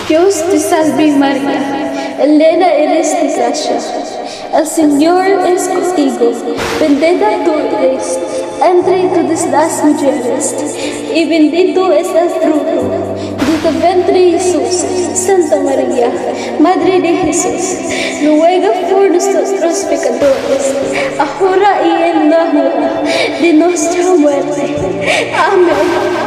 Dios te salve María, llena eres de gracia, el Señor es contigo, bendita tú eres entre todas las mujeres, y bendito es el fruto de tu vientre Jesús. Santa María, Madre de Jesús, ruega por nosotros pecadores, ahora y en la hora de nuestra muerte. Amén.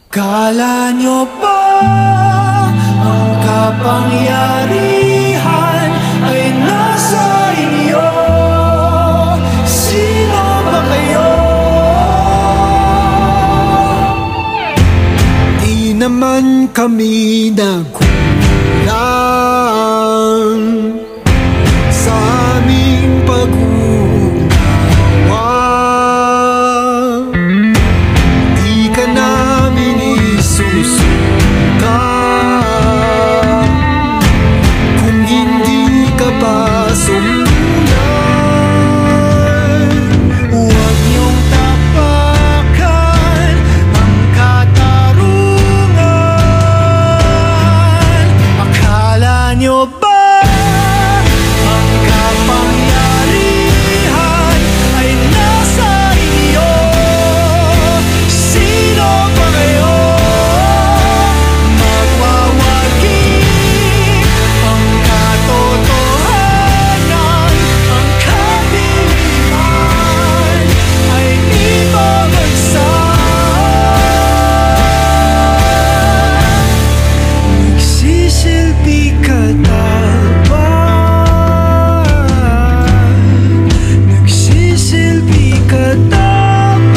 Kala nyo ba ang kapangyarihan ay nasa inyo? Sino ba kayo? Di naman kami nagkulang sa aming pag-unawa. Di ka namin isusuka kung hindi ka pa sumulan. Huwag niyong tapakan ang katarungan. Akala niyo ba ang kapangyarihan ay nasa inyo? Sino ba kayo? Magwawagi ang katotohanan, ang kadiliman ay di babagsak. Nagsisilbi ka dapat, nagsisilbi ka dapat.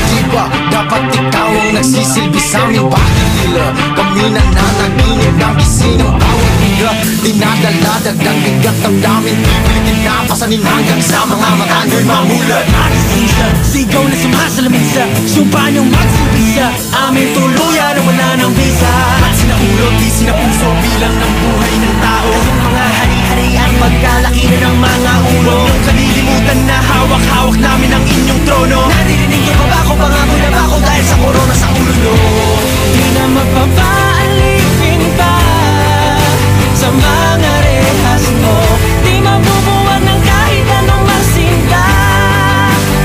Di ba dapat ikaw ang nagsisilbi sa aming bakit nila? Kami nananaginip ng gising ng bawat higa. Dinadala-dagdag bigat ng daming pipilitin na pasanin hanggang sa mga mata nyo'y mamulat. Anisisa, sigaw na sumasalamin sa sumpa niyong magsilbi sa aming tuluyan na wala ng bisa. At sinahulog, di sinapuso bilang ng buhay ng tao. Yung mga hari-hari ang pagkalaki na ng mga ulo. Yung kalilimutan na hawak-hawak namin ang inyong trono. Naririnig niyo ba ba ako pangako na ba ako dahil sa korona sa ulo nyo? Di na magpapaalipin pa sa mga rehas mo. Di mabubuwag ng kahit anong masinta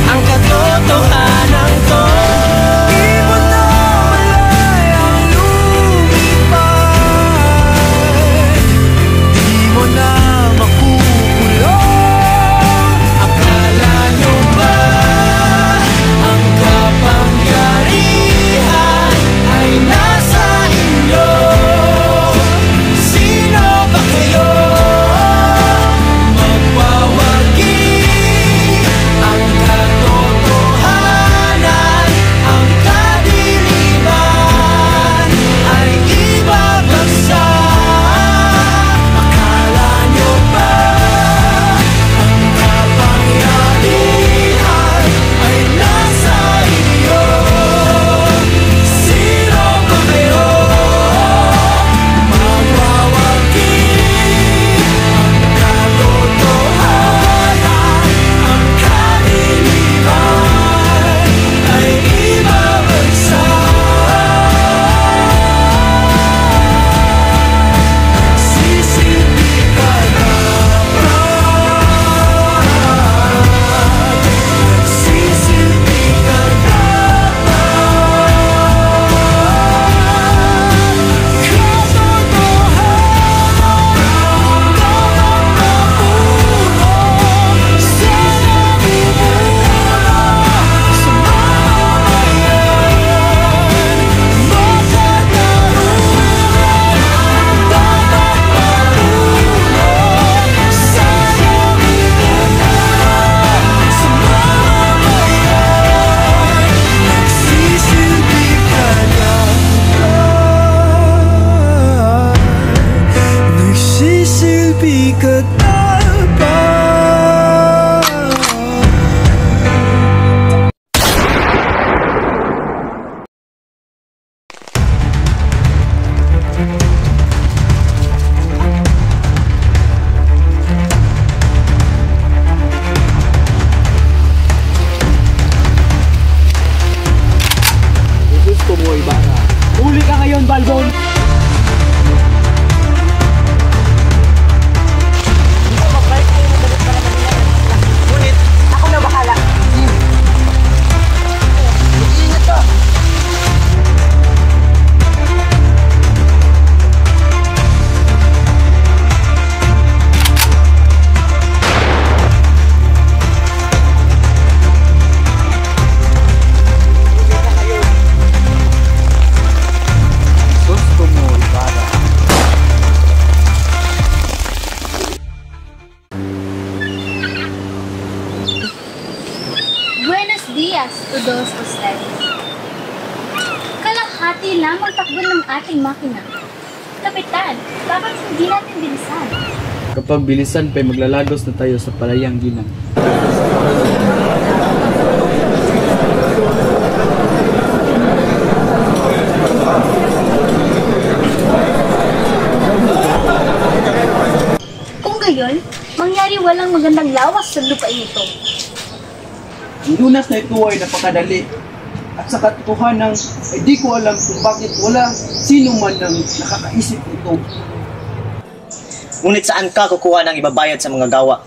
ang katotohanan ko. Di mo na malay ang lumipad, di mo na makukulong. Akala nyo ba ang kapangyarihan Ibarra. Uli ka ngayon, Balbon! Ngunit, ako na bahala. Mag-iingat ka! Buenos dias, todos ustedes. Kalahati lamang takbo ng ating makina. Kapitan, bakit hindi natin bilisan? Kapag bilisan pa'y maglalagos na tayo sa palayang ginang. Kung gayon, mangyari walang magandang lawas sa lupain ito. Ang lunas na ito ay napakadali. At sa katotohanan ay di ko alam kung bakit wala sino man ang nakakaisip nito. Ngunit saan ka kukuha ng ibabayad sa mga gawa?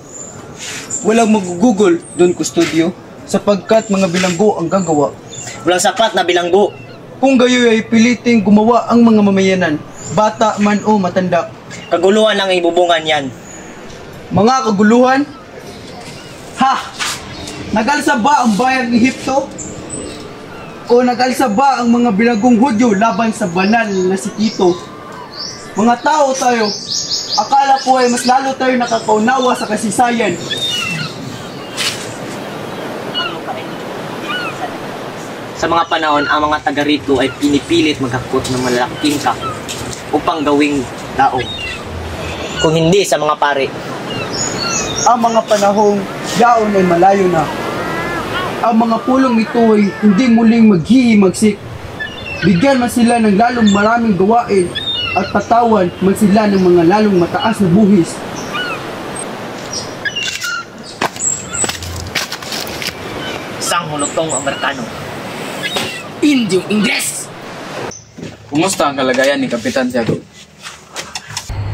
Walang magugugol doon, Kustudio, sapagkat mga bilanggo ang gagawa. Walang sapat na bilanggo. Kung gayo ay piliting gumawa ang mga mamayanan, bata man o matanda. Kaguluhan ang ibubungan yan. Mga kaguluhan? Ha! Nagalsa ba ang bayang Ehipto? O nagalsa ba ang mga bilanggong Hudyo laban sa banal na si Tito? Mga tao tayo, akala ko ay mas lalo tayo nakakaunawa sa kasaysayan. Sa mga panahon, ang mga taga rito ay pinipilit magkakot ng malalaking kako upang gawing daong. Kung hindi sa mga pare, Ang mga panahong yaon ay malayo na. Ang mga pulong ito ay hindi muling maghihimagsik. Bigyan man sila ng lalong maraming gawain at patawan man sila ng mga lalong mataas na buhis. isang hulutong Amerikano. Indyong Ingles! Kumusta ang kalagayan ni Kapitan Tiago?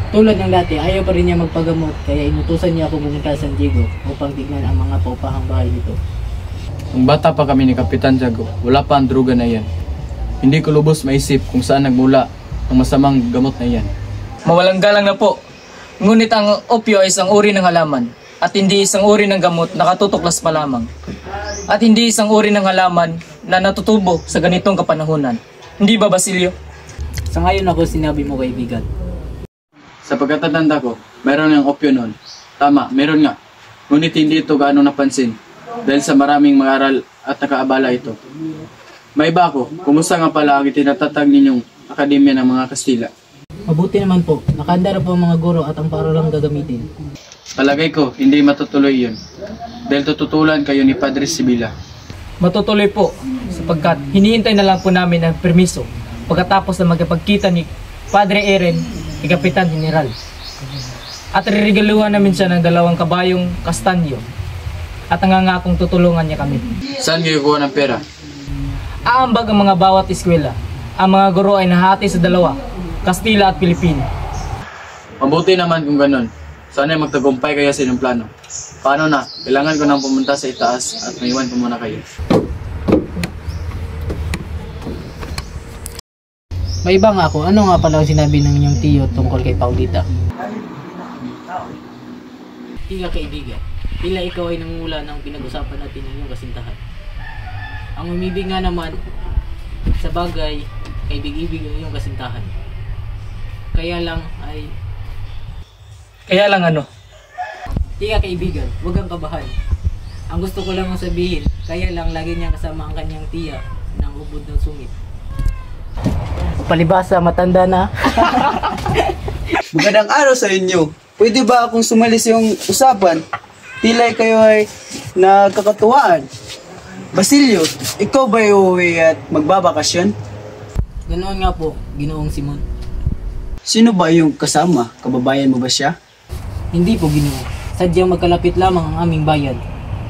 Tulad ng dati, ayaw pa rin niya magpagamot kaya inutusan niya ako pumunta sa San Diego upang tignan ang mga paupahang bahay dito. Nung bata pa kami ni Kapitan Tiago, wala pa ang druga na yan. Hindi ko lubos maisip kung saan nagmula ang masamang gamot na yan. Mawalang galang na po. Ngunit ang opyo ay isang uri ng halaman at hindi isang uri ng gamot na katutuklas pa lamang. At hindi isang uri ng halaman na natutubo sa ganitong kapanahunan. Hindi ba, Basilio? Sa ngayon ako sinabi mo, kaibigan. Sa pagkatatanda ko, meron ng opyo noon. Tama, meron nga. Ngunit hindi ito gaano napansin dahil sa maraming mag-aral at nakaabala ito. May iba ako, kumusta nga pala ang itinatatag ninyong Akademya ng mga Kastila? Mabuti naman po, nakahanda na po ang mga guro at ang paaralang gagamitin. Palagay ko, hindi matutuloy yun. Dahil tututulan kayo ni Padre Sibila. Matutuloy po sapagkat hinihintay na lang po namin ang permiso pagkatapos na magkapagkita ni Padre Eren ni Kapitan General. At ririgaluhan namin siya ng 2 kabayong kastanyo at nangangakong tutulungan niya kami. Saan kayo kuha ng pera? Aambag ang mga bawat eskwela. Ang mga guro ay nahati sa 2, Kastila at Pilipino. Mabuti naman kung ganun. Sana magtagumpay kaya sa inyong plano. Paano na? Kailangan ko nang pumunta sa itaas at maiwan ko muna kayo. May iba nga ako, ano nga pala ang sinabi ng inyong tiyo tungkol kay Paulita? Tiga kaibigan, tila ikaw ay nangula ng pinag-usapan natin ng iyong kasintahan. Ang umibig nga naman sa bagay, kaibig-ibig ng iyong kasintahan. Kaya lang ano? Tiga kaibigan, huwag kang kabahan. Ang gusto ko lang sabihin, kaya lang lagi niya kasama ang kanyang tiya ng ubod ng sungit. Palibasa, matanda na. Magandang araw sa inyo. Pwede ba akong sumalis yung usapan? Tila kayo ay nagkakatuwaan. Basilio, ikaw ba uuwi at magbabakasyon? Ganoon nga po, Ginoong Simon. Sino ba yung kasama? Kababayan mo ba siya? Hindi po, Ginoo. Sadyang magkalapit lamang ang aming bayan.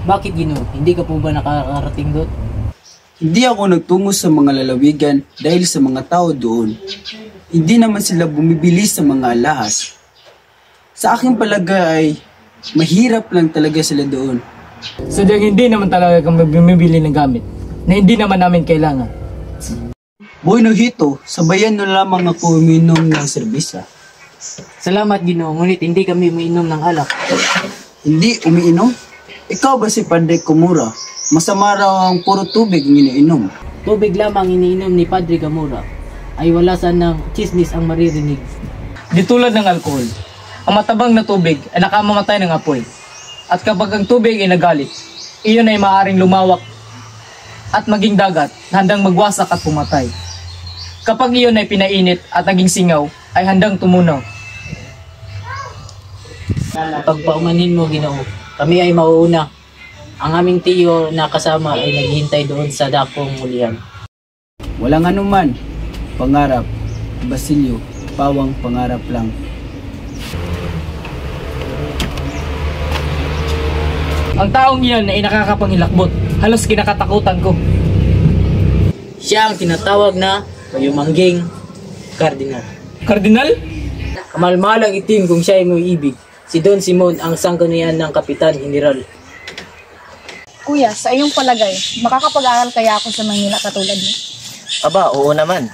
Bakit, Ginoo? Hindi ka po ba nakakarating doon? Hindi ako nagtungo sa mga lalawigan dahil sa mga tao doon. Hindi naman sila bumibili sa mga alahas. Sa aking palagay ay mahirap lang talaga sila doon. Sadyang hindi naman talaga kami bumibili ng gamit na hindi naman namin kailangan. Boy Nojito, sabayan na lamang ako uminom ng serbisa. Salamat, Ginoo, ngunit hindi kami umiinom ng alak. Hindi umiinom? Ikaw ba si Padre Komura? Masama raw ang puro tubig ang iniinom. Tubig lamang iniinom ni Padre Gamura ay wala sanang chismis ang maririnig. Di tulad ng alkohol, ang matabang na tubig ay nakamamatay ng apoy. At kapag ang tubig ay nagalit, iyon ay maaaring lumawak at maging dagat na handang magwasak at pumatay. Kapag iyon ay pinainit at naging singaw, ay handang tumunaw. Pagpaumanhin mo, Ginoo, kami ay mauuna. Ang aming tiyo na kasama ay naghihintay doon sa dakong ulihan. Walang anuman. Pangarap. Basilio, pawang pangarap lang. Ang taong iyon ay nakakapangilakbot. Halos kinakatakutan ko. Siya ang tinatawag na mayumangging kardinal. Kardinal? Kamalmalang itim kung siya ay may ibig. Si Don Simon ang sangkunian ng Kapitan General. Kuya, sa iyong palagay, makakapag-aral kaya ako sa Maynila katulad mo? Aba, oo naman.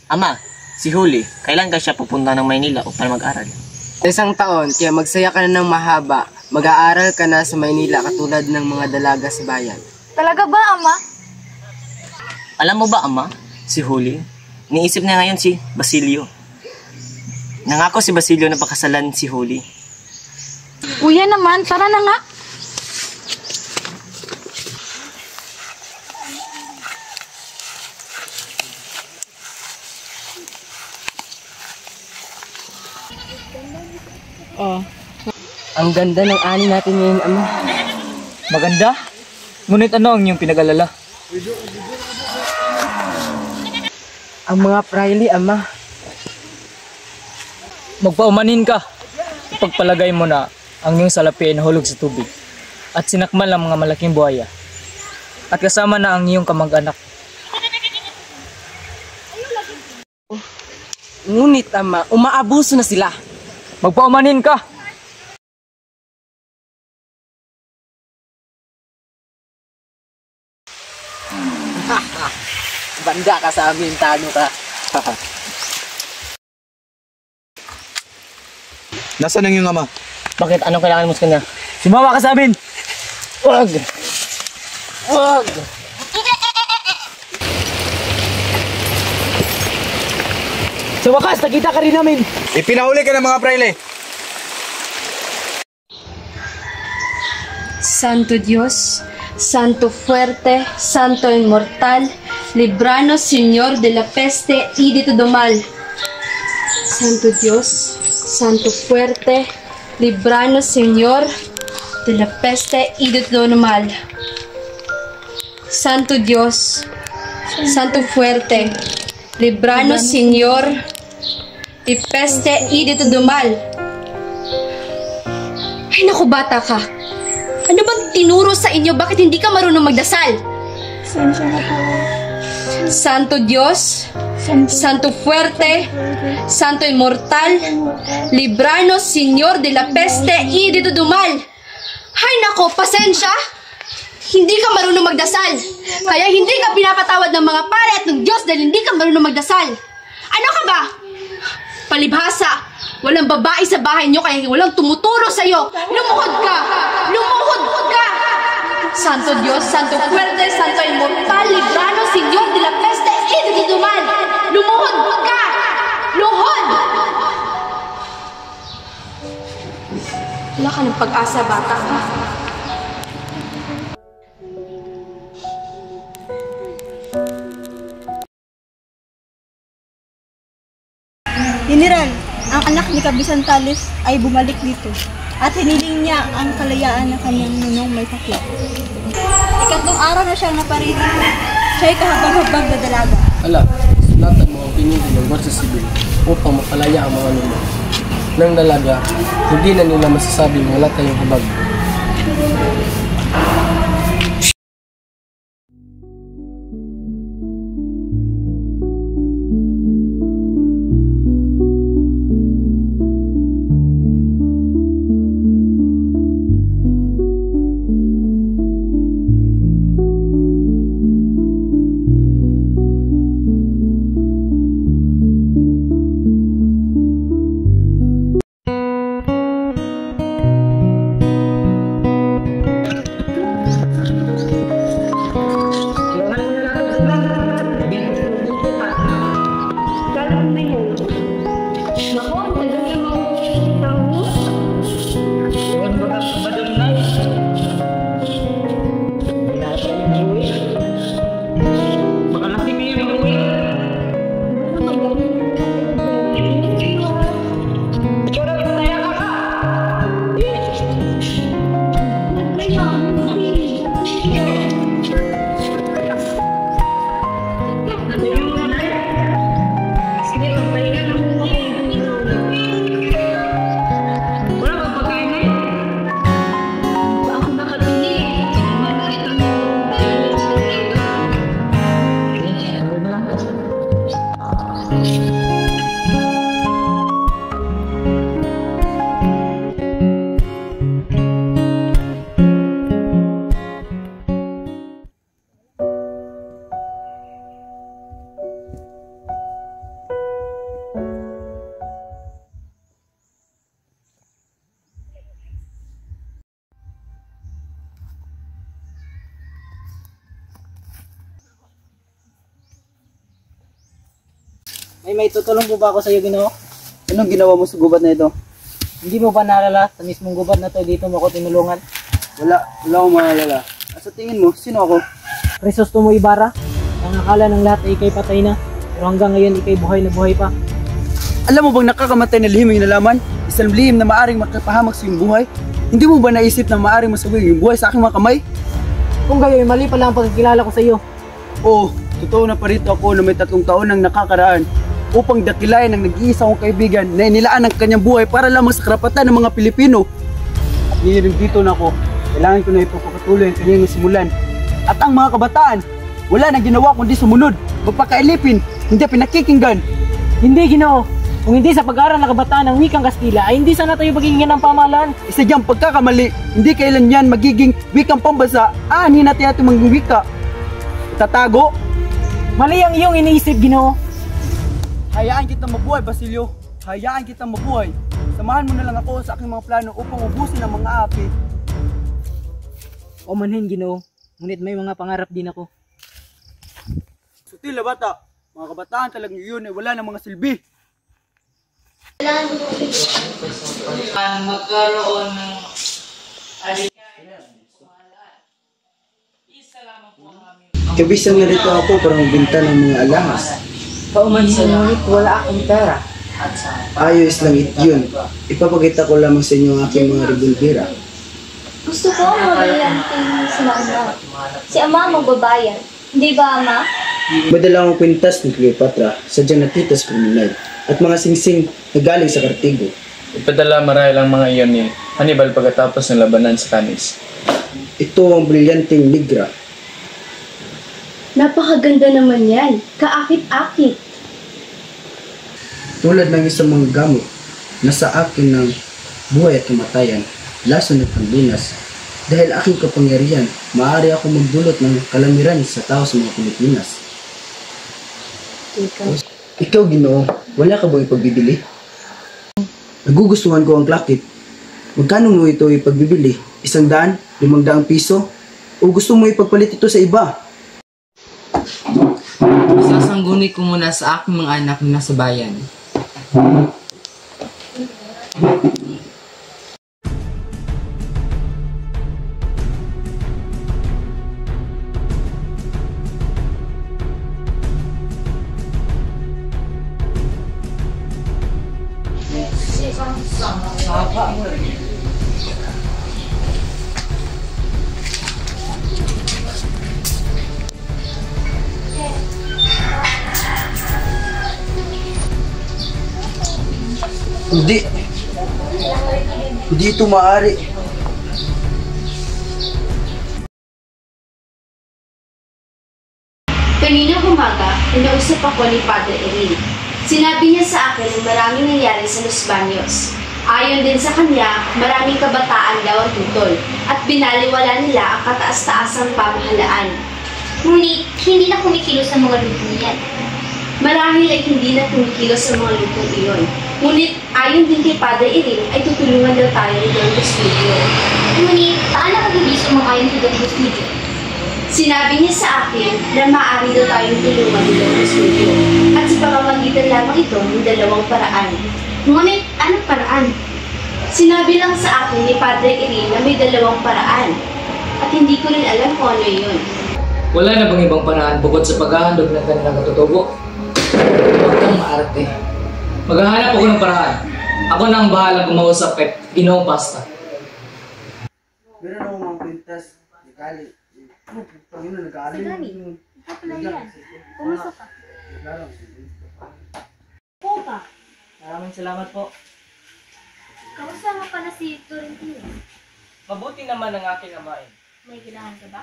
Ama, si Huli, kailan ka siya pupunta ng Maynila upang mag-aral? Isang taon, kaya magsaya ka na ng mahaba. Mag-aaral ka na sa Maynila katulad ng mga dalaga sa bayan. Talaga ba, Ama? Alam mo ba, Ama, si Huli, niisip niya ngayon si Basilio. Nangako si Basilio na pakasalan si Huli. Kuya naman, tara na nga. Ang ganda ng ani natin ngayon, Ama. Maganda? Ngunit ano ang iyong pinag-alala? Ang mga praile, Ama. Magpaumanin ka. Ipagpalagay mo na ang iyong salapi ay nahulog sa tubig at sinakmal ang mga malaking buhaya at kasama na ang iyong kamag-anak. Ngunit, Ama, umaabuso na sila. Magpaumanin ka! Banda ka sa amin, tano ka. Nasaan ang iyong ama? Bakit? Anong kailangan mo sa kanya? Sumawa ka sa amin! Wag! Wag! Sa wakas, nakita ka rin namin! Ipinahuli ka ng mga praile. Santo Dios, Santo fuerte, Santo inmortal, libranos Señor de la peste y de todo mal. Santo Dios, Santo fuerte, libranos Señor de la peste y de todo mal. Santo Dios, Santo fuerte, libranos Señor de peste y de todo mal. Ay naku, bata ka. Ano bang tinuro sa inyo? Bakit hindi ka marunong magdasal? Santo Dios, Santo fuerte, Santo inmortal, libranos Señor de la peste y de todo mal. Ay nako, pasensya. Hindi ka marunong magdasal. Kaya hindi ka pinapatawad ng mga pare at ng Diyos dahil hindi ka marunong magdasal. Ano ka ba? Palibhasa. Walang babae sa bahay niyo kaya walang tumuturo sa iyo. Lumuhod ka! Lumuhod ka! Santo Dios, Santo fuerte, Santo inmortal, libranos Señor de la peste y de todo mal. Lumuhod ka! Luhod! Wala ka ng pag-asa, bata ka. General, ang anak ni Kabisan Talis ay bumalik dito at hiniling niya ang kalayaan ng kanyang nunong may sakit. Ikatlong araw na siyang naparito. Siya ay kahabag-habag na dalaga. Ala, sulatan mo ang pinili ng Gorsa Sibil upang mapalaya ang mga nunong. Nang dalaga, hindi na nila masasabing wala tayong habag. May tutulong po ba ako sa iyo, Ginoo? Anong ginawa mo sa gubat na ito? Hindi mo ba naalala sa mismong gubat na to dito mo ako tinulungan? Wala akong maalala. Sa tingin mo, sino ako? Crisostomo Ibarra, ang akala ng lahat ay ikay patay na, pero hanggang ngayon ikay buhay na buhay pa. Alam mo bang nakakamatay na lihim yung nalaman? Isang lihim na maaring makapahamak sa iyong buhay? Hindi mo ba naisip na maaring masawi yung buhay sa aking mga kamay? Kung gayo ay mali pa lang ang pagkikilala ko sa iyo. Oo, totoo na parito ako na may 3 taon nang nakakaraan upang dakilayan ng nag-iisa kong kaibigan na inilaan ang kanyang buhay para lamang sa karapatan ng mga Pilipino. At ngayon dito na ako, kailangan ko na ipagpapatuloy ang kanyang simulan. At ang mga kabataan, wala nang ginawa kundi sumunod, magpakailipin, hindi pinakikinggan. Hindi, Ginoo. Kung hindi sa pag-aaral ng kabataan ng wikang Kastila ay hindi sana tayo magiging ng pamahalaan. Isa diyang pagkakamali, hindi kailan yan magiging wikang pambansa, aanhin natin ating mga wika. Tatago? Mali ang iyong iniisip, Ginoo. Hayaan kita mabuhay, Basilio. Hayaan kita mabuhay. Samahan mo na lang ako sa aking mga plano upang ubusin ang mga api. O manhin, Ginoo. Ngunit may mga pangarap din ako. Sutil na bata. Mga kabataan talagang yun ay wala ng mga silbi. Magkaroon ng Kabisan na rito ako para magbenta ng mga alahas. Paumanhin ngunit wala akong pera. Ayos lang yun. Ipapakita ko lamang sa inyo ang aking mga revolvera. Gusto ko mabalanting sila ama. Si ama magbabayan. Hindi ba, ama? Madala akong kwintas ng Cleopatra, sadyang nakita sa kriminal, at mga singsing na galing sa Kartigo. Ipadala marahil ang mga iyon ni Hannibal pagkatapos ng labanan sa Canis. Ito ang brilyanteng Nigra. Napakaganda naman yan. Kaakit-akit. Tulad ng isang mga gamot na sa akin ng buhay at kamatayan, lason at panglunas. Dahil aking kapangyarihan, maaari ako magdulot ng kalamiran sa tao sa mga Pilipinas. Ikaw, Ginoo, wala ka bang ipagbibili? Nagugustuhan ko ang klakit. Magkano mo ito ipagbibili? 100, 500 piso? O gusto mo ipagpalit ito sa iba? Sasangguni ko muna sa aking mga anak na nasa bayan. Hindi ito maaari. Kaninang umaga, inausap ako ni Padre Erin. Sinabi niya sa akin na maraming nangyari sa Los Baños. Ayon din sa kanya, maraming kabataan daw ang tutol at binaliwala nila ang kataas-taasang pamahalaan. Ngunit, hindi na kumikilos ang mga lupong yan. Marahil ay hindi na kumikilos sa mga lupong iyon. Ngunit, ayon din kay Padre Erin, ay tutulungan daw tayo ni Don Bosquillo. Ngunit, paano kagabis umang-ayon si Don Bosquillo? Sinabi niya sa akin na maaari daw tayong tulungan ni Don Bosquillo at sa pamamagitan lamang ito ng dalawang paraan. Ngunit, anong paraan? Sinabi lang sa akin ni Padre Erin na may dalawang paraan at hindi ko rin alam kung ano yun. Wala na bang ibang paraan bukod sa paghahandog ng kanilang katutubo? Huwag kang maarte. Maghahanap ako ng paraan. Ako na ang bahalang kumausap kay Ginoong Pasta. Meron ako mga kwintas. Nag-alit. Panginoon, nag-alit. Sagani, ikaw pala yan. Kumusta ka? Po ka? Maraming salamat po. Kamusta nga pala si Torrentino? Mabuti naman ang aking amain. May kailangan ka ba?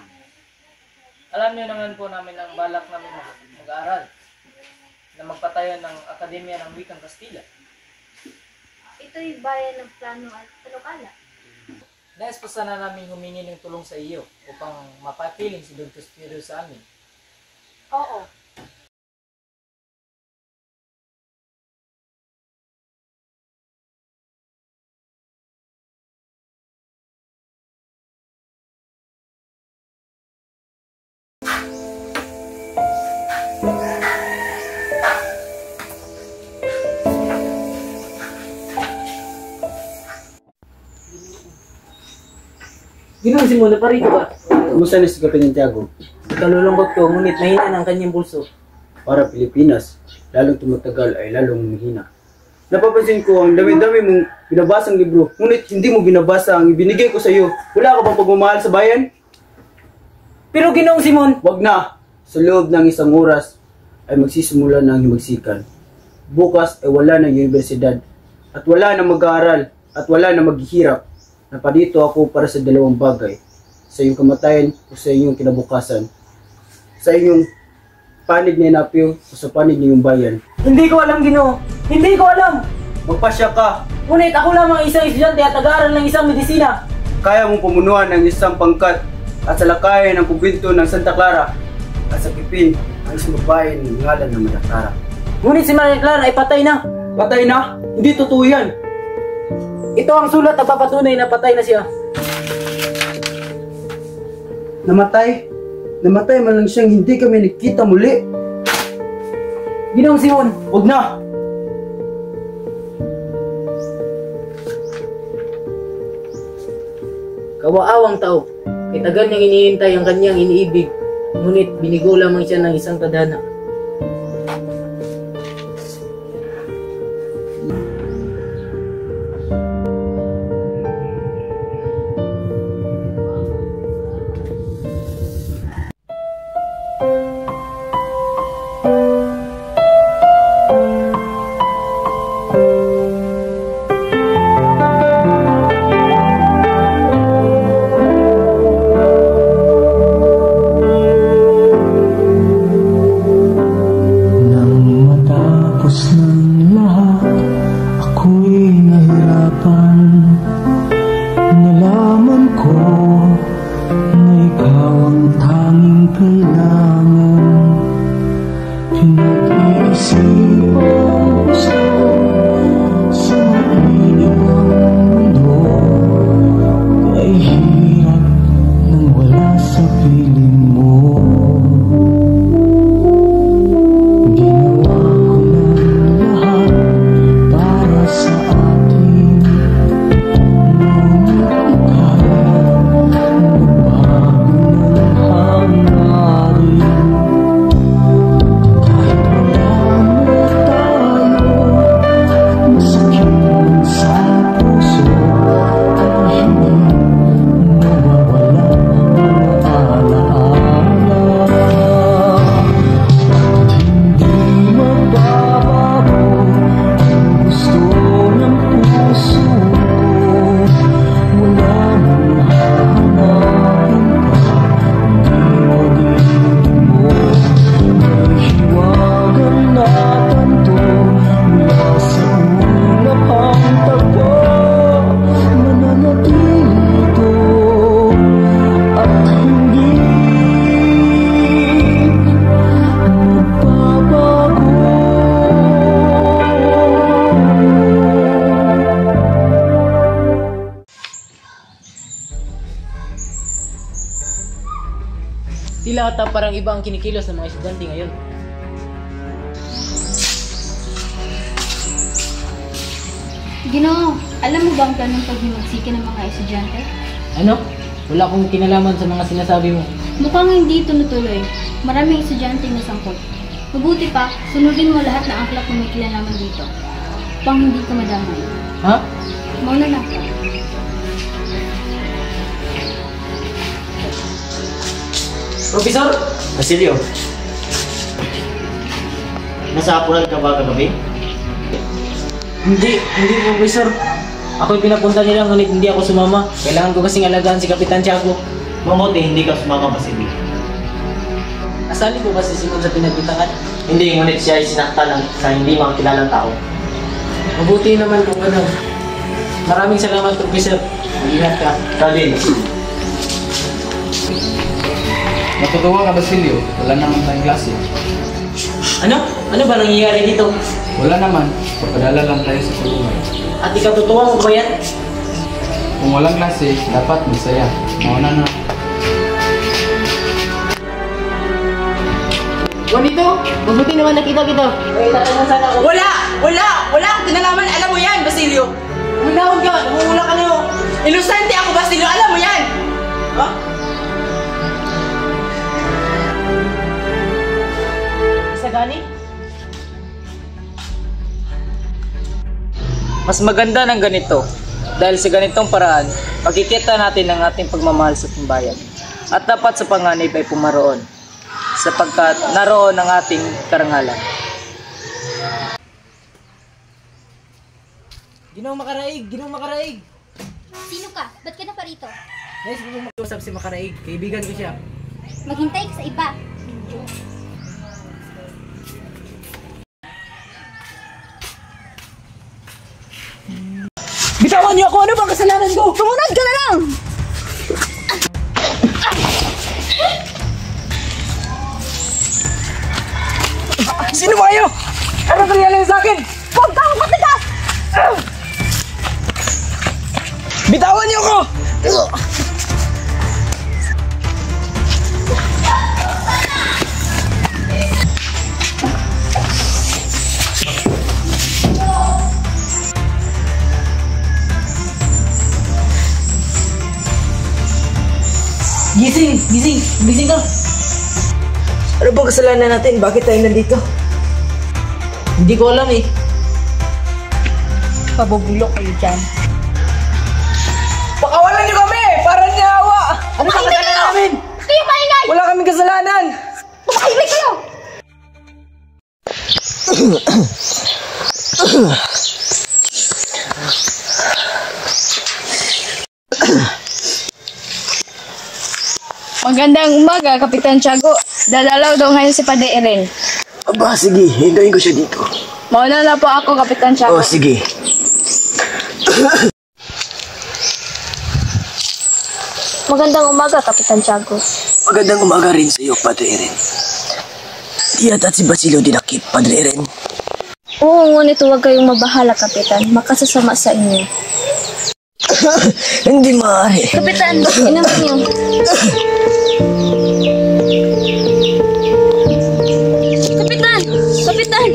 Alam niyo naman po namin ang balak namin mag-aaral na magpatayo ng Akademya ng Wikang Kastila. Ito'y bayan ng plano at talukala. Nais pa sana namin humingi ng tulong sa iyo upang mapapiling si Don Bosquillo sa amin. Oo. Ginoong Simon, naparito ba? Kumusta na si Kapitan Tiago? Kalulungkot ko, ngunit mahina ang kanyang bulso. Para Pilipinas, lalong tumatagal ay lalong mahina. Napapansin ko ang dami-dami mong binabasang libro, ngunit hindi mo binabasa ang ibinigay ko sa iyo. Wala ka bang pagmamahal sa bayan? Pero Ginoong Simon! Wag na! Sa loob ng isang oras ay magsisimula na ang himagsikan. Bukas ay wala na universidad, at wala na mag-aaral, at wala na maghihirap. Napadito ako para sa dalawang bagay. Sa iyong kamatayan o sa iyong kinabukasan. Sa iyong panig na inapyo o sa panig ng iyong bayan. Hindi ko alam, Ginoo! Hindi ko alam! Magpasya ka! Ngunit ako lamang isang estudyante at nag-aaral ng isang medisina. Kaya mong pamunuan ng isang pangkat at salakayan ng kumbento ng Santa Clara at sakipin ang isang babae ng ngalan ng Maria Clara. Ngunit si Maria Clara ay patay na. Patay na? Hindi totoo yan. Ito ang sulat na papatunay na patay na siya. Namatay? Namatay man lang siyang hindi kami nakita muli. Ginoong Simon! Huwag na! Kawaawang tao. Kay tagal niyang iniintay ang kanyang iniibig. Ngunit binigo lamang siya ng isang tadhana. Tila ata parang iba ang kinikilos ng mga estudyante ngayon. Ginoo, alam mo ba ang ganun paghimagsika ng mga estudyante? Ano? Wala akong kinalaman sa mga sinasabi mo. Mukhang hindi tunutuloy. Maraming estudyante na sangkot. Mabuti pa, sunodin mo lahat ng aklat na may kinalaman dito. Pang hindi ka madamay. Ha? Mauna na. Professor! Basilio. Nasapulan ka ba kagabi? Hindi, Professor. Ako'y pinapunta nila ngunit hindi ako sumama. Kailangan ko kasing alagaan si Kapitan Tiago. Mabuti hindi ka sumama, Basilio. Asali ko ba si Simon sa pinagbitangan? Hindi, ngunit siya ay sinaktan sa hindi mga kilalang tao. Mabuti naman kung ano. Maraming salamat, Professor. Mag-ingat ka. Kalin. Natutuwa ka, Basilio. Wala naman tayong klase. Ano? Ano ba nangyayari dito? Wala naman. Papadala lang tayo sa kulungan. At ikatutuwa mo ba yan? Kung walang klase, dapat masaya. Mauna na. Juanito, mabuti naman nakita kita. Wala akong kinalaman. Alam mo yan, Basilio. Manawag ka, namumula ka na yun. Inosente ako, Basilio. Alam mo yan. Ha? Sagani? Mas maganda ng ganito. Dahil sa ganitong paraan, makikita natin ang ating pagmamahal sa timbayan. At dapat sa panganib ay pumaroon, sapagkat naroon ang ating karangalan. Ginoong Makaraig! Sino ka? Ba't ka na pa rito? Nais ko mag-usap si Makaraig. Kaibigan ko siya. Maghintay ka sa iba. Bitawan niyo ako! Ano bang kasalanan ko? Sumunod ka na lang! Sino ba kayo? Ano nangyayari sa akin? Huwag kang matigas! Bitawan niyo ako! Gising ka! Ano bang kasalanan natin? Bakit tayo nandito? Hindi ko alam eh. Pabubulok kayo dyan. Pakawalan niyo kami! Para niyawa! Ano bang kasalanan namin? Kayo maingay! Wala kaming kasalanan! Tumahimik kayo! Magandang umaga, Kapitan Tiago. Dadalaw daw ngayon si Padre Eren. Aba, sige. Hintayin ko siya dito. Mauna na po ako, Kapitan Tiago. Oh, sige. Magandang umaga, Kapitan Tiago. Magandang umaga rin sa iyo, Padre Eren. Di at si Basilio dinakip, Padre Eren. Oo, ngunit huwag kayong mabahala, Kapitan. Makasasama sa inyo. Hindi maaari. Kapitan, inaman niyo. Kapitan!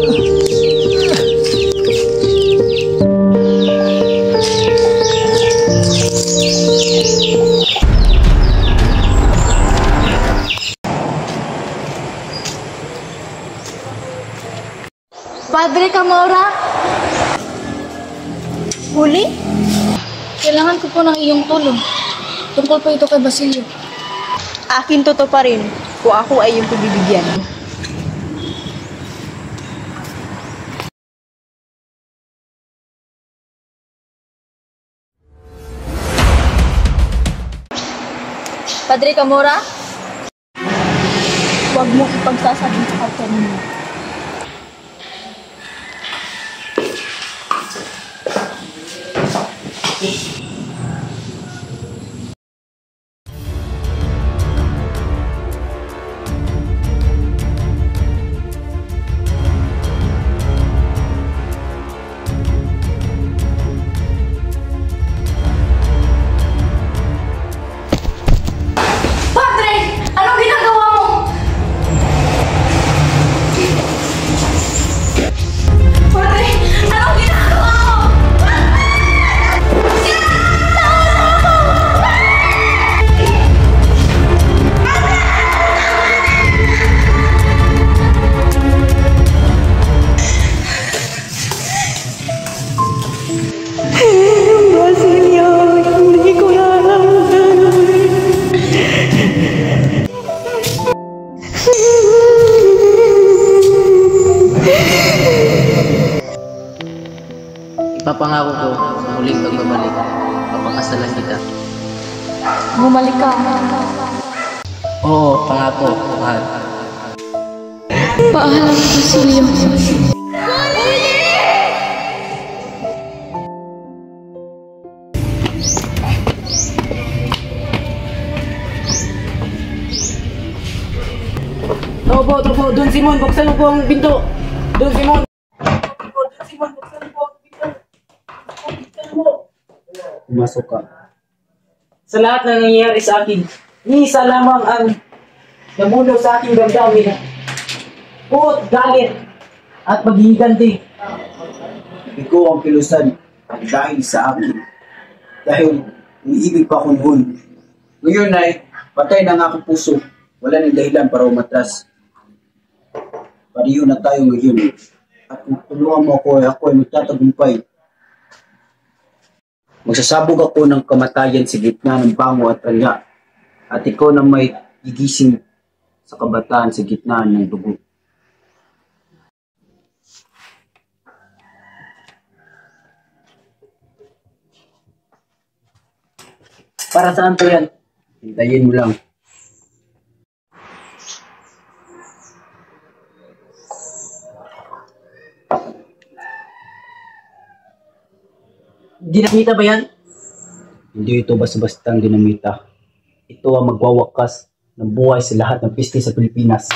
Padre Camora? Huli? Kailangan ko po ng iyong tulong. Tungkol po ito kay Basilio. Akin totoo pa rin kung ako ay yung pagbibigyan. Padre Camora? Huwag mo ipagsasabi sa kapwa ninyo. Padre! Anong ginagawa mo? Ipapangako ko sa muling pagbabalik, papakasalan kita. Bumalik ka. Oo, pangako, mahal. Paalam, Basilio. Tapo, Don Simon, buksan mo po ang pinto. Don Simon. Pumasok ka. Sa lahat na nangyayari sa akin, isa lamang ang namuno sa aking damdamin. Puot, galit, at paghihiganti. Ikaw ang kilusan at dahil sa akin. Dahil umiibig pa akong noon. Ngayon ay patay na ang aking puso. Wala nang dahilan para umatras. Pariyo na tayo ngayon. At kung tulungan mo ako ay magtatagumpay. Magsasabog ako ng kamatayan sa gitna ng bango at alya. At ikaw na may gigising sa kabataan sa gitna ng dugo. Para saan to yan? Hintayin mo lang. Dinamita ba yan? Hindi ito basta-bastang dinamita. Ito ang magwawakas ng buhay sa lahat ng piste sa Pilipinas.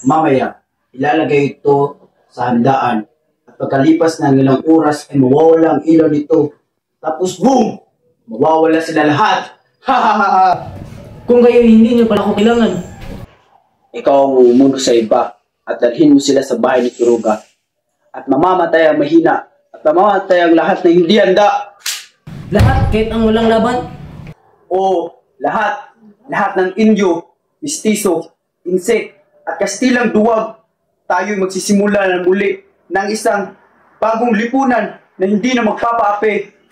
Mamaya, ilalagay ito sa handaan at pagkalipas ng ilang oras ay mawawala ang ilaw nito. Tapos boom! Mawawala sila lahat! Ha ha ha ha! Kung kayo hindi nyo pala ko kailangan. Ikaw ang umuno sa iba at dalhin mo sila sa bahay ni Quiroga. At mamamatay ang mahina at mamamatay ang lahat na hindi handa. Lahat? Kahit ang walang laban? Oo, lahat. Lahat ng Indio, Mistiso, Insek, at Kastilang duwag. Tayo'y magsisimula na muli ng isang bagong lipunan na hindi na magpapaapi.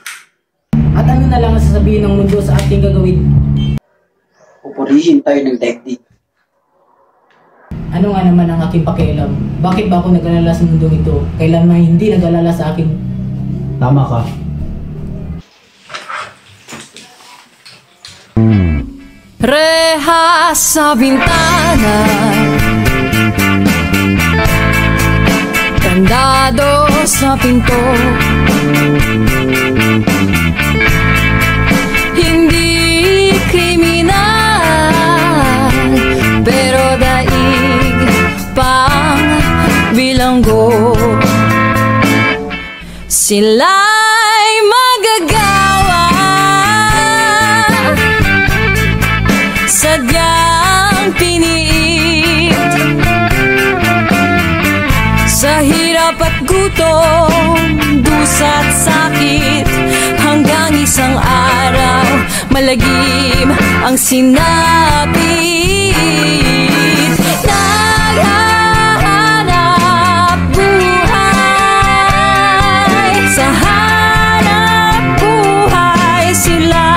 At ano na lang ang sasabihin ng mundo sa ating gagawin? Pupurihin tayo ng daigdig. Ano nga naman ang aking pakialam? Bakit ba ako nag-alala sa mundong ito? Kailan na hindi nag-alala sa akin? Tama ka. Rehas sa bintana, kandado sa pinto, hindi kriminal, pero daig pang bilanggo. Sila'y magagawa, sadyang piniit, sa hirap at gutom, dusa't sakit, hanggang isang araw malagim ang sinapit. Naghahanap buhay, sa hanap buhay sila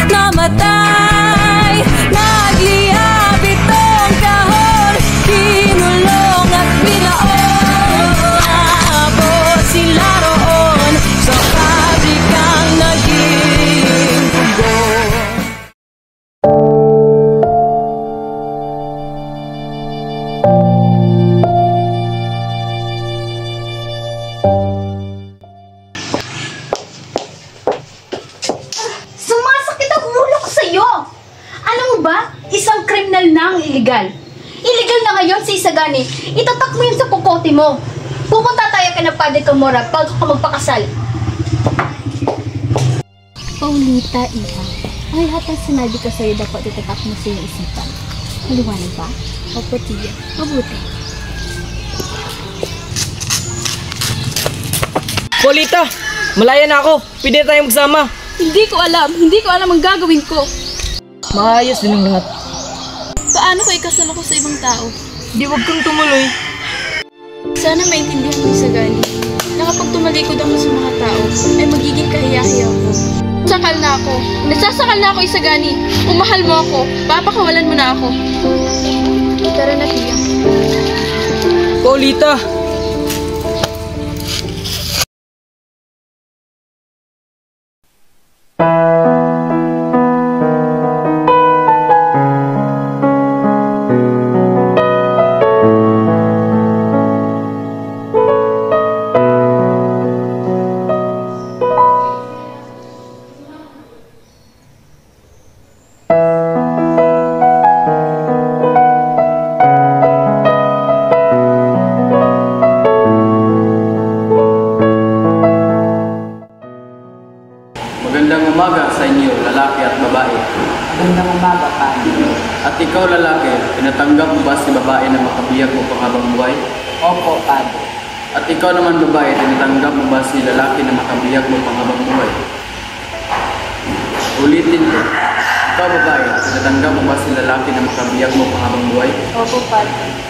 namatay. Nagliyab itong kahon, kinulong at binaon. Naabot sila roon sa pabrikang naging dugo. Sumasakit ang ulo ko sa'yo! Alam mo ba, isang kriminal na ang illegal. Illegal na ngayon sa Isagani. Itatak mo yun sa kukote mo. Pupunta tayo kay na Padre Camorra bago ka magpakasal. Paulita, Iha. Ay, hatang sinabi ka sa'yo dapat itatak mo sa iyong isipan. Maliwanag ba? Opo, tiya. Mabuti. Paulita! Malaya na ako. Pwede tayong magsama. Hindi ko alam ang gagawin ko. Maayos din ang lahat. Paano ko ikasal ako sa ibang tao? Di wag kang tumuloy. Sana maintindihan mo sa gani. na kapag tumalikod ako sa mga tao, ay magiging kahiya-hiya ko. Nagsasakal na ako, Isagani. Kung mahal mo ako, papakawalan mo na ako. Tara na, Tia. Paulita! Magandang umaga sa inyo, lalaki at babae. Magandang umaga, Padre. At ikaw, lalaki, pinatanggap mo ba si babae na makabiyag mo pang habang buhay? Opo, Padre. At ikaw naman, babae, tinatanggap mo ba si lalaki na makabiyag mo pang habang buhay? Ulitin ko. Ikaw, babae, tinatanggap mo ba si lalaki na makabiyag mo pang habang buhay? Opo, Padre.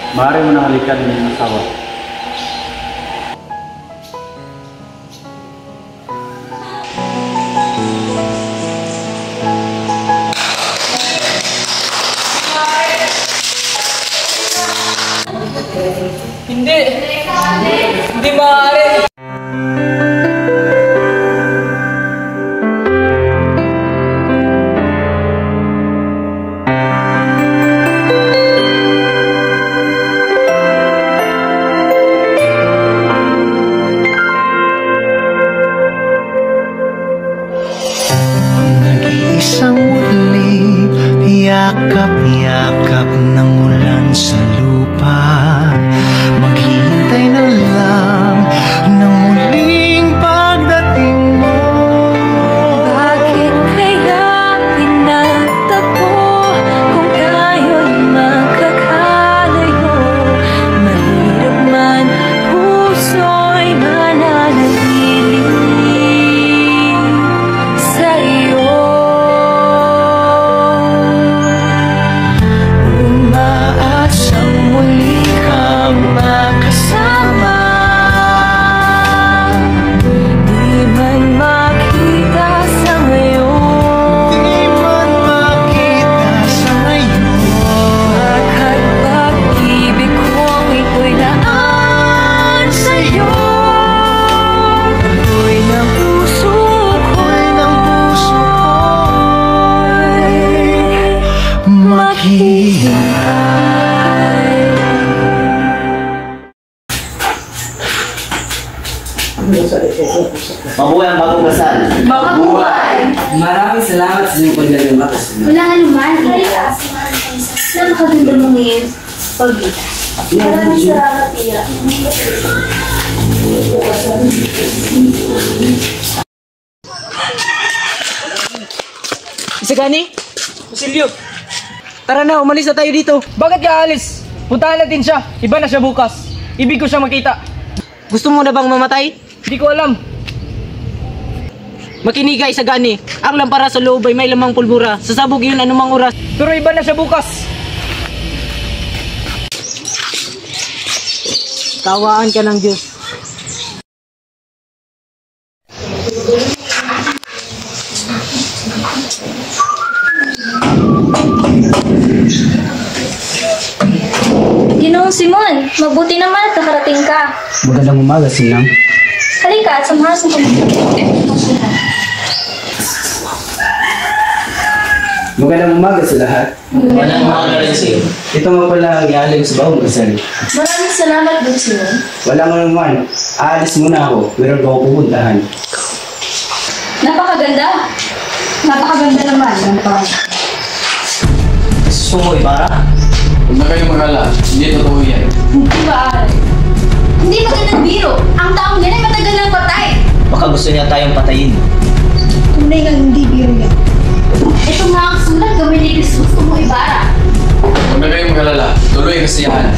Maaari mo nang halikan ng iyong asawa. Hindi! Hindi maaari! Nag-iisang muling yakap-yakap ng ulan sa lupa. Maghihintay na lang ng muling pagdating mo. Bakit kaya pinagtapos kung tayo'y magkakalayo? Mahirap man, puso'y mananatili sa'yo. Umaasang muli kang makasama. Di man makita sa ngayon. Di man makita sa ngayon. Bakit pag-ibig kong ito'y naan sa'yo? Ako'y ng puso ko'y maghihintay. Mabuhay ang bagong kasal. Mabuhay! Maraming salamat sa inyong pagdalamas. Wala nga naman, Tia. Napakaganda mo ngayon, Paulita. Maraming salamat, Tia. Isagani? Basilio! Tara na, umalis na tayo dito. Bakit ka alis? Puntahan natin siya. Iba na siya bukas. Ibig ko siya makita. Gusto mo na bang mamatay? Hindi ko alam. Makinig ka, Isagani. Ang lampara sa loob ay may lamang pulbura. Sasabog yun anumang oras. Pero iba na siya bukas. Kawaan ka ng Diyos. Ginoong Simon, mabuti naman at nakarating ka. Magandang umaga, Sinang. Halika at samahan sa Magandang umaga sa lahat. Magandang umaga rin sa'yo. Ito nga pala ang ialing sa bagong kasal. Maraming salamat, Don Simon. Wala nga naman. Aalis muna ako. Meron ko pupuntahan. Napakaganda. Napakaganda naman. Sumoy, para? Huwag na kayong mag-ala. Hindi totoo yan. Hindi ba, Ari? Hindi magandang biro. Ang taong yan ay matagal ng patay. Baka gusto niya tayong patayin. Tunay nga hindi biro yan. Ito nga ang sulat gawin ni Jesus mo Ibarra. Huwag na kayong mag-alala. Tuloy ang kasiyahan.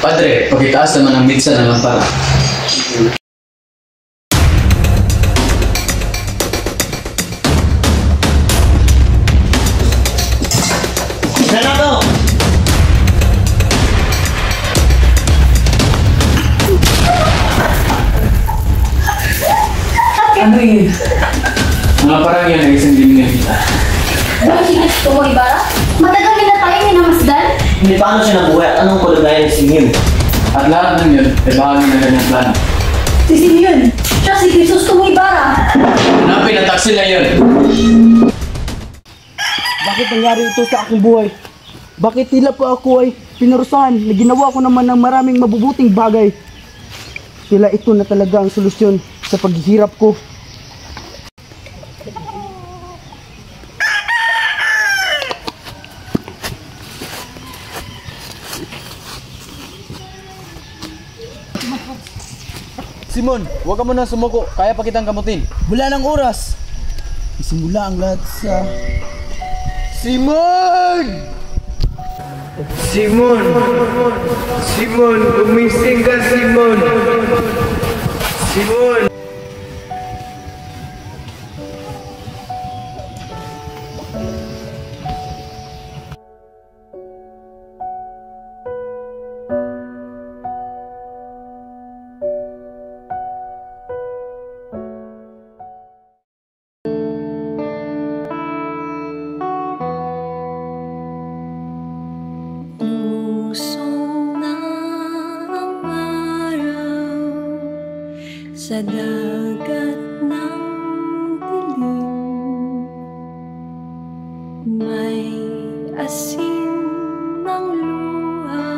Padre, pakitaas naman ang mitsa ng lampara. Ano yun? Mga parang yan ay isang dinig kita. Ano si Gusto mo Ibarra? Matagal na tayo minamasdan. Hindi paano siya nabuhay at anong kalagayan ni Simeon? At lahat ng yun ay bahagi ng kanyang plano. Si Simeon, siya si Jesus mo Ibarra. Hanapin at taksil na yun. Bakit nangyari ito sa aking buhay? Bakit tila pa ako ay pinarusahan na ginawa ko naman ng maraming mabubuting bagay? Tila ito na talaga ang solusyon sa paghihirap ko. Simon, huwag ka muna sumuko. Kaya pa kitang gamutin. Wala ng oras. Isimula ang lahat sa... Simon! Simon! Simon! Gumising ka, Simon! Simon! Lusong na ang araw sa dagat ng dilim. May asin ng luha,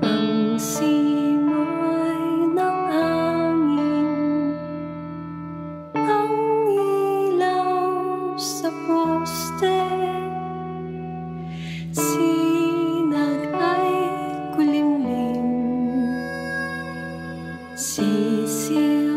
ang simoy ng hangin, ang ilaw sa poste. Sinag ay kulimlim, sisil